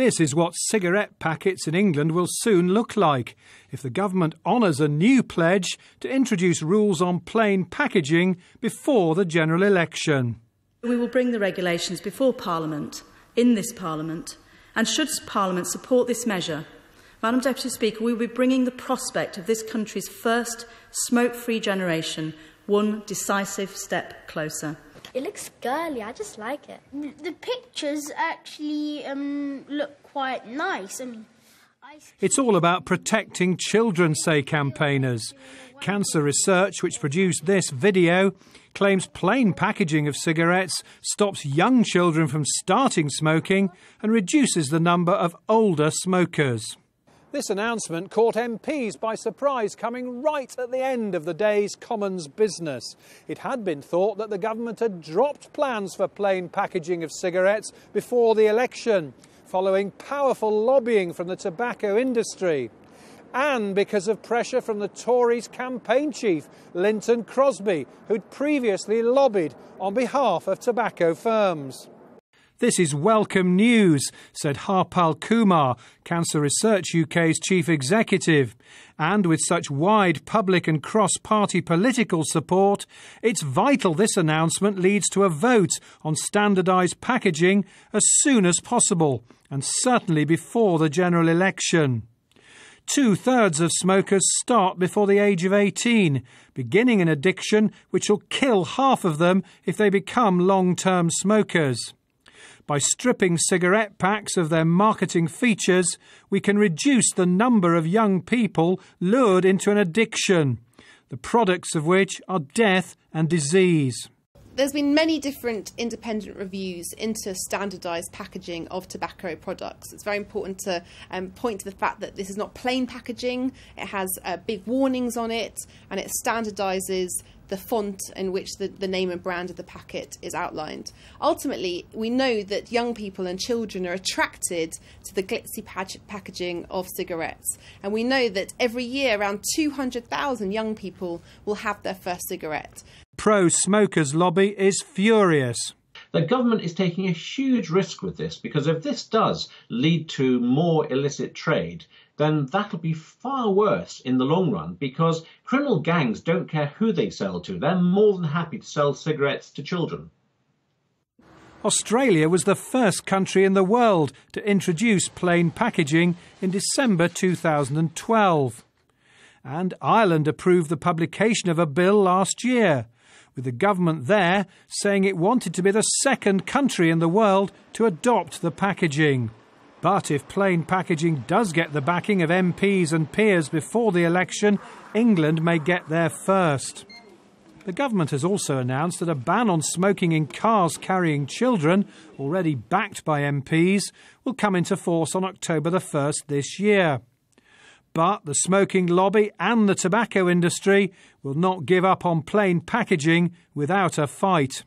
This is what cigarette packets in England will soon look like if the government honours a new pledge to introduce rules on plain packaging before the general election. We will bring the regulations before Parliament, in this Parliament, and should Parliament support this measure, Madam Deputy Speaker, we will be bringing the prospect of this country's first smoke-free generation one decisive step closer. It looks girly, I just like it. The pictures actually look quite nice. It's all about protecting children, say campaigners. Cancer Research, which produced this video, claims plain packaging of cigarettes stops young children from starting smoking and reduces the number of older smokers. This announcement caught MPs by surprise, coming right at the end of the day's Commons business. It had been thought that the government had dropped plans for plain packaging of cigarettes before the election, following powerful lobbying from the tobacco industry, and because of pressure from the Tories' campaign chief, Lynton Crosby, who'd previously lobbied on behalf of tobacco firms. This is welcome news, said Harpal Kumar, Cancer Research UK's chief executive. And with such wide public and cross-party political support, it's vital this announcement leads to a vote on standardised packaging as soon as possible, and certainly before the general election. 2/3 of smokers start before the age of 18, beginning an addiction which will kill half of them if they become long-term smokers. By stripping cigarette packs of their marketing features, we can reduce the number of young people lured into an addiction, the products of which are death and disease. There's been many different independent reviews into standardised packaging of tobacco products. It's very important to point to the fact that this is not plain packaging. It has big warnings on it, and it standardises the font in which the name and brand of the packet is outlined. Ultimately, we know that young people and children are attracted to the glitzy packaging of cigarettes. And we know that every year around 200,000 young people will have their first cigarette. Pro-smokers lobby is furious. The government is taking a huge risk with this, because if this does lead to more illicit trade, then that'll be far worse in the long run, because criminal gangs don't care who they sell to. They're more than happy to sell cigarettes to children. Australia was the first country in the world to introduce plain packaging in December 2012. And Ireland approved the publication of a bill last year, with the government there saying it wanted to be the second country in the world to adopt the packaging. But if plain packaging does get the backing of MPs and peers before the election, England may get there first. The government has also announced that a ban on smoking in cars carrying children, already backed by MPs, will come into force on October the 1st this year. But the smoking lobby and the tobacco industry will not give up on plain packaging without a fight.